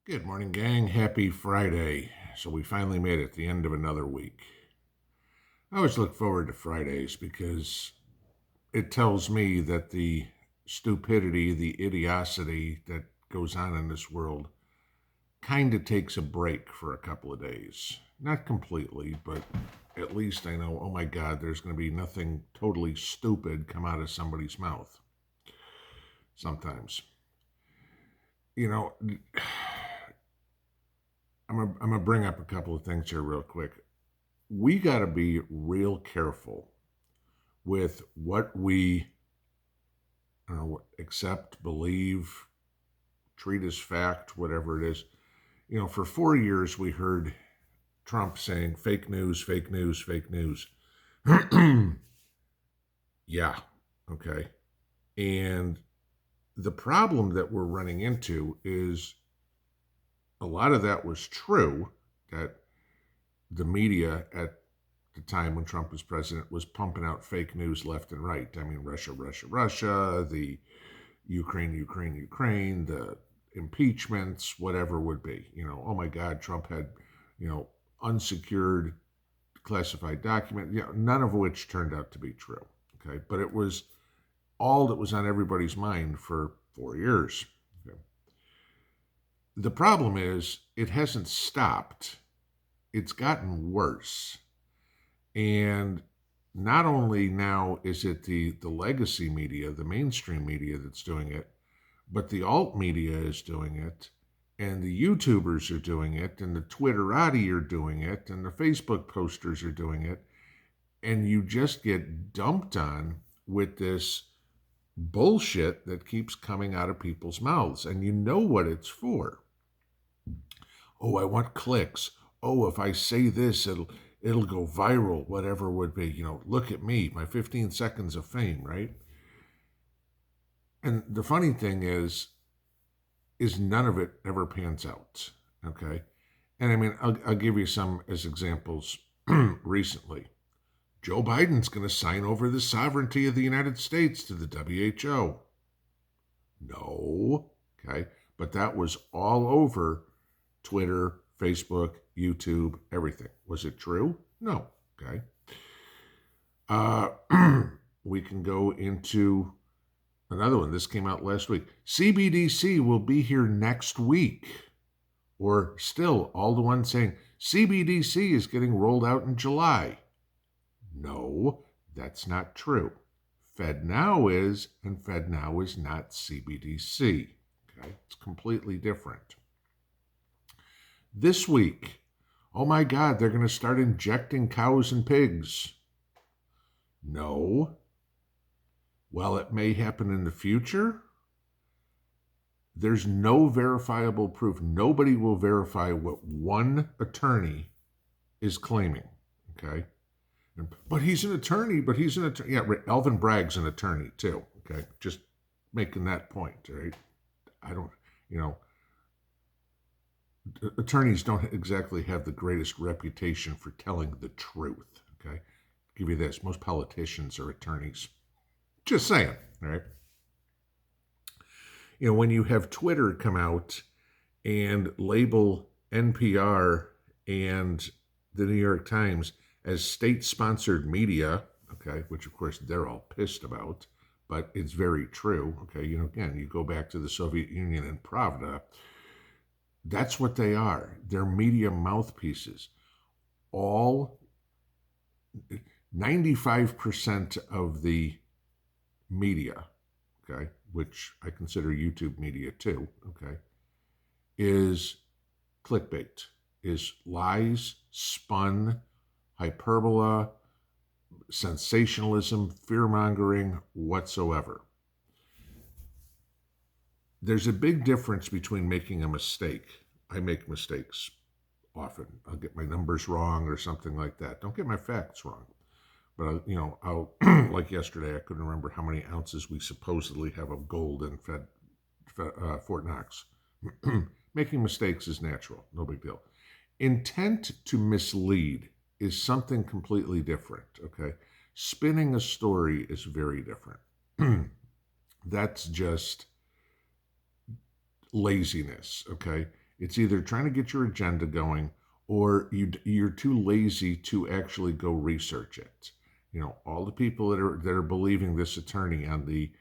Good morning, gang. Happy Friday. So we finally made it the end of another week. I always look forward to Fridays because it tells me that the stupidity, the idiocity that goes on in this world kind of takes a break for a couple of days. Not completely, but at least I know, oh my God, there's going to be nothing totally stupid come out of somebody's mouth sometimes. You know, I'm gonna bring up a couple of things here real quick. We got to be real careful with what we accept, believe, treat as fact, whatever it is. For 4 years we heard Trump saying fake news, fake news, fake news. Yeah, okay. And the problem that we're running into is a lot of that was true, that the media at the time when Trump was president was pumping out fake news left and right. I mean, Russia, Russia, Russia, the Ukraine, Ukraine, Ukraine, the impeachments, whatever would be. Oh my God, Trump had, unsecured classified document, none of which turned out to be true. Okay. But it was all that was on everybody's mind for 4 years. Okay. The problem is it hasn't stopped. It's gotten worse. And not only now is it the legacy media, the mainstream media that's doing it, but the alt media is doing it, and the YouTubers are doing it, and the Twitterati are doing it, and the Facebook posters are doing it, and you just get dumped on with this bullshit that keeps coming out of people's mouths, and you know what it's for. Oh, I want clicks. Oh, if I say this, it'll go viral, whatever would be. Look at me, my 15 seconds of fame, right? And the funny thing is none of it ever pans out, okay? And I mean, I'll give you some as examples recently. Joe Biden's going to sign over the sovereignty of the United States to the WHO. No, okay? But that was all over Twitter, Facebook, YouTube, everything. Was it true? No. Okay. We can go into another one. This came out last week. CBDC will be here next week. Or still, all the ones saying CBDC is getting rolled out in July. No, that's not true. FedNow is, and FedNow is not CBDC. Okay, it's completely different. This week, oh my God, they're going to start injecting cows and pigs. No. Well, it may happen in the future. There's no verifiable proof. Nobody will verify what one attorney is claiming. Okay. But he's an attorney, Yeah, Alvin Bragg's an attorney too. Okay. Just making that point, right? I don't, attorneys don't exactly have the greatest reputation for telling the truth. Okay. Give you this. Most politicians are attorneys. Just saying. All right. When you have Twitter come out and label NPR and the New York Times as state-sponsored media, okay, which of course they're all pissed about, but it's very true. Okay, again, you go back to the Soviet Union and Pravda. That's what they are. They're media mouthpieces. All 95% of the media, okay, which I consider YouTube media too, okay, is clickbait, is lies, spun, hyperbola, sensationalism, fear-mongering, whatsoever. There's a big difference between making a mistake. I make mistakes often. I'll get my numbers wrong or something like that. Don't get my facts wrong. But, I'll like yesterday, I couldn't remember how many ounces we supposedly have of gold in Fort Knox. Making mistakes is natural. No big deal. Intent to mislead is something completely different, okay? Spinning a story is very different. That's just laziness, okay? It's either trying to get your agenda going, or you're too lazy to actually go research it. All the people that are believing this attorney on the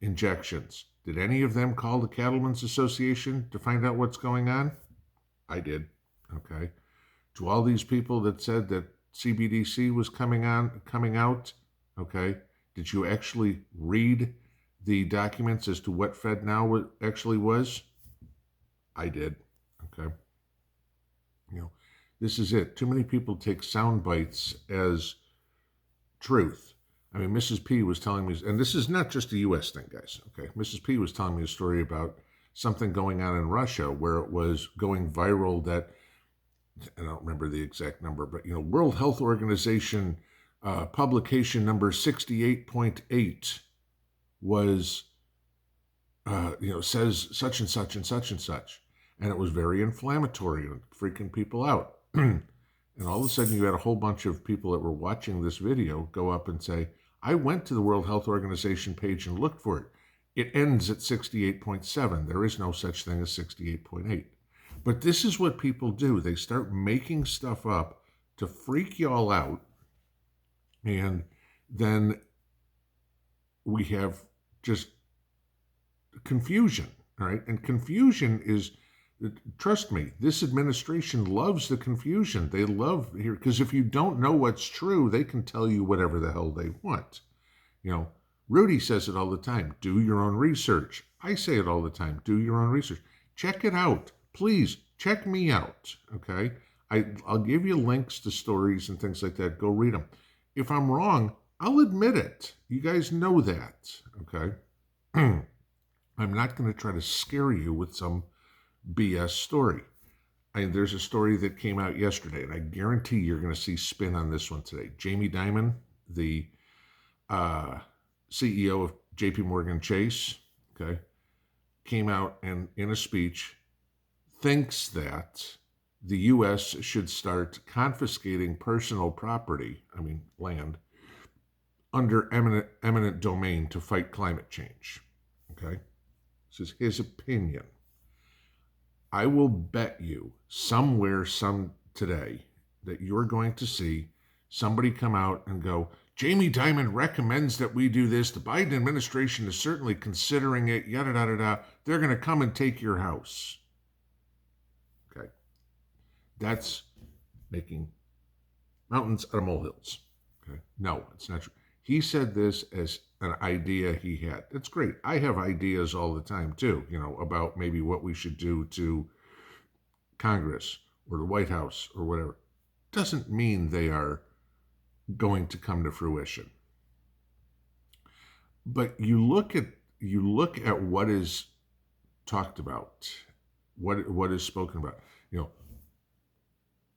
injections, did any of them call the Cattlemen's Association to find out what's going on? I did. Okay. To all these people that said that CBDC was coming out, okay, did you actually read the documents as to what FedNow actually was? I did. Okay. This is it. Too many people take sound bites as truth. I mean, Mrs. P was telling me, and this is not just a U.S. thing, guys. Okay. Mrs. P was telling me a story about something going on in Russia where it was going viral that, I don't remember the exact number, but, World Health Organization publication number 68.8 was, says such and such and such and such. And it was very inflammatory and freaking people out. And all of a sudden you had a whole bunch of people that were watching this video go up and say, I went to the World Health Organization page and looked for it. It ends at 68.7. There is no such thing as 68.8. But this is what people do. They start making stuff up to freak y'all out. And then we have just confusion, all right? And confusion is, trust me, this administration loves the confusion. They love here, because if you don't know what's true, they can tell you whatever the hell they want. Rudy says it all the time. Do your own research. I say it all the time. Do your own research. Check it out. Please check me out. Okay. I'll give you links to stories and things like that. Go read them. If I'm wrong, I'll admit it. You guys know that. Okay. I'm not going to try to scare you with some BS story. There's a story that came out yesterday, and I guarantee you're going to see spin on this one today. Jamie Dimon, the CEO of JP Morgan Chase, okay, came out and in a speech thinks that the U.S. should start confiscating personal property, land, under eminent domain to fight climate change. Okay? This is his opinion. I will bet you somewhere, today, that you're going to see somebody come out and go, Jamie Dimon recommends that we do this. The Biden administration is certainly considering it, yada, yada, yada. They're going to come and take your house. Okay. That's making mountains out of molehills. Okay. No, it's not true. He said this as an idea he had. That's great. I have ideas all the time too, about maybe what we should do to Congress or the White House or whatever. Doesn't mean they are going to come to fruition. But you look at what is talked about, what is spoken about.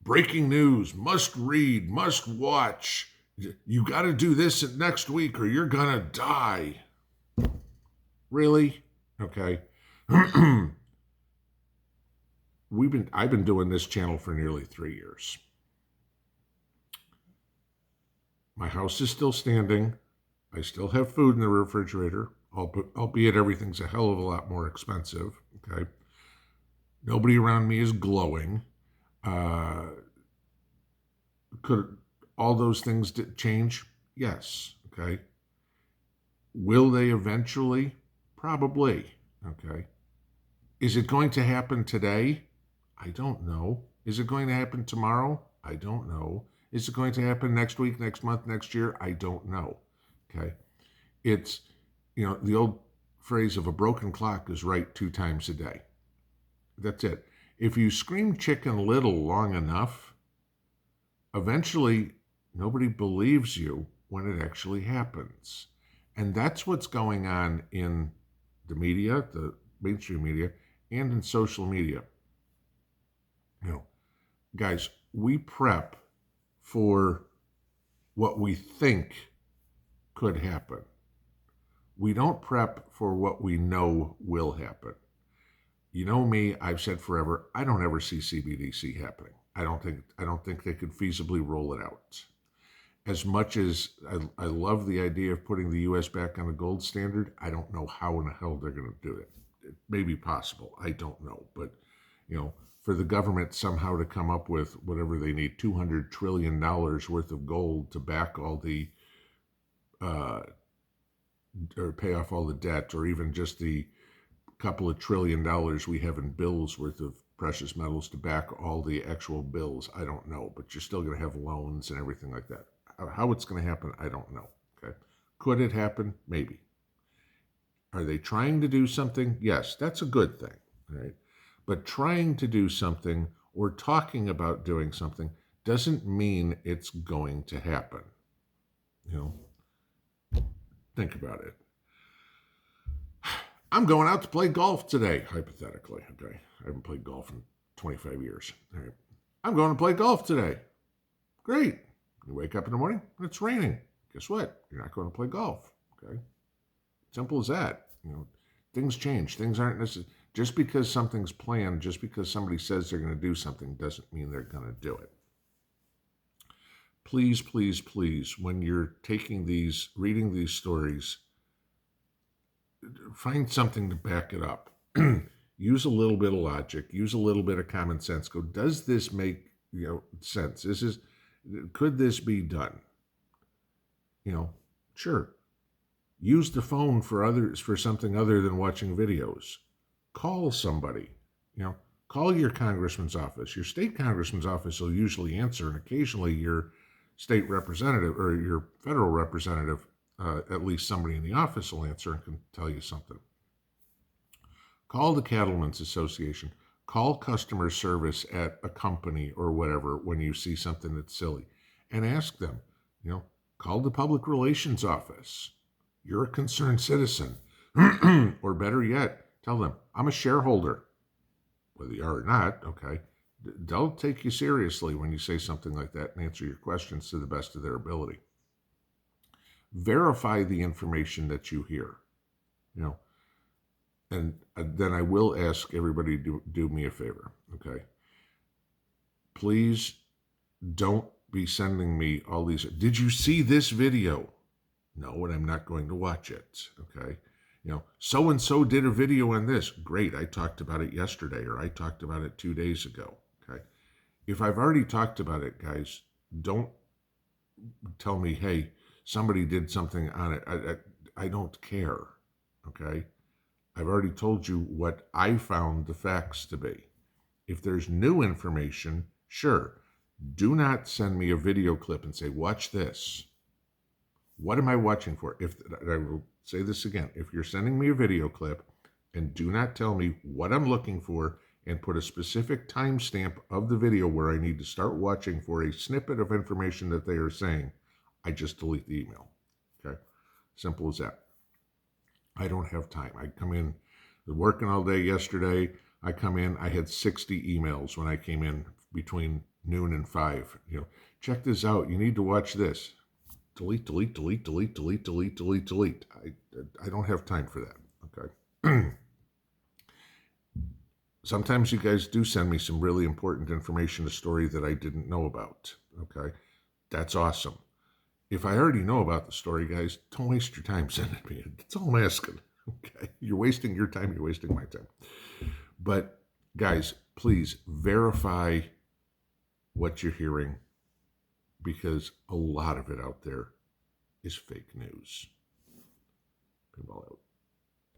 Breaking news, must read, must watch. You got to do this next week or you're gonna die. Really? Okay. I've been doing this channel for nearly 3 years. My house is still standing. I still have food in the refrigerator, albeit everything's a hell of a lot more expensive. Okay. Nobody around me is glowing. Could all those things change? Yes. Okay. Will they eventually? Probably. Okay. Is it going to happen today? I don't know. Is it going to happen tomorrow? I don't know. Is it going to happen next week, next month, next year? I don't know. Okay. It's, the old phrase of a broken clock is right 2 times a day. That's it. If you scream Chicken Little long enough, eventually nobody believes you when it actually happens. And that's what's going on in the media, the mainstream media, and in social media. Guys, we prep for what we think could happen. We don't prep for what we know will happen. You know me, I've said forever, I don't ever see CBDC happening. I don't think they could feasibly roll it out. As much as I love the idea of putting the U.S. back on the gold standard, I don't know how in the hell they're going to do it. It may be possible. I don't know. But for the government somehow to come up with whatever they need, $200 trillion worth of gold to back all the, or pay off all the debt, or even just the couple of $1 trillion we have in bills worth of precious metals to back all the actual bills. I don't know, but you're still going to have loans and everything like that. How it's going to happen, I don't know. Okay. Could it happen? Maybe. Are they trying to do something? Yes, that's a good thing, right? But trying to do something or talking about doing something doesn't mean it's going to happen. Think about it. I'm going out to play golf today, hypothetically. Okay. I haven't played golf in 25 years. All right. I'm going to play golf today. Great. You wake up in the morning, it's raining. Guess what? You're not going to play golf. Okay. Simple as that. Things change. Things aren't necessarily, just because something's planned, just because somebody says they're going to do something doesn't mean they're going to do it. Please, please, please, when you're reading these stories, find something to back it up. Use a little bit of logic. Use a little bit of common sense. Go, does this make sense? Could this be done? Sure. Use the phone for something other than watching videos. Call somebody. Call your congressman's office. Your state congressman's office will usually answer, and occasionally your state representative or your federal representative, at least somebody in the office, will answer and can tell you something. Call the Cattlemen's Association. Call customer service at a company or whatever when you see something that's silly, and ask them. Call the public relations office. You're a concerned citizen. Or better yet, tell them, I'm a shareholder. Whether you are or not, okay, they'll take you seriously when you say something like that and answer your questions to the best of their ability. Verify the information that you hear, and then I will ask everybody to do me a favor, okay? Please don't be sending me all these, did you see this video? No, and I'm not going to watch it, okay? So-and-so did a video on this. Great, I talked about it yesterday, or I talked about it 2 days ago, okay? If I've already talked about it, guys, don't tell me, hey, somebody did something on it. I don't care, okay? I've already told you what I found the facts to be. If there's new information, sure. Do not send me a video clip and say, watch this. What am I watching for? I will say this again. If you're sending me a video clip and do not tell me what I'm looking for and put a specific timestamp of the video where I need to start watching for a snippet of information that they are saying, I just delete the email. Okay? Simple as that. I don't have time. I come in, working all day yesterday. I come in, I had 60 emails when I came in between noon and 5. Check this out. You need to watch this. Delete, delete, delete, delete, delete, delete, delete, delete. I don't have time for that. Okay. Sometimes you guys do send me some really important information, a story that I didn't know about. Okay. That's awesome. If I already know about the story, guys, don't waste your time sending me it. That's all I'm asking. Okay. You're wasting your time. You're wasting my time. But guys, please verify what you're hearing, because a lot of it out there is fake news. Pinball out.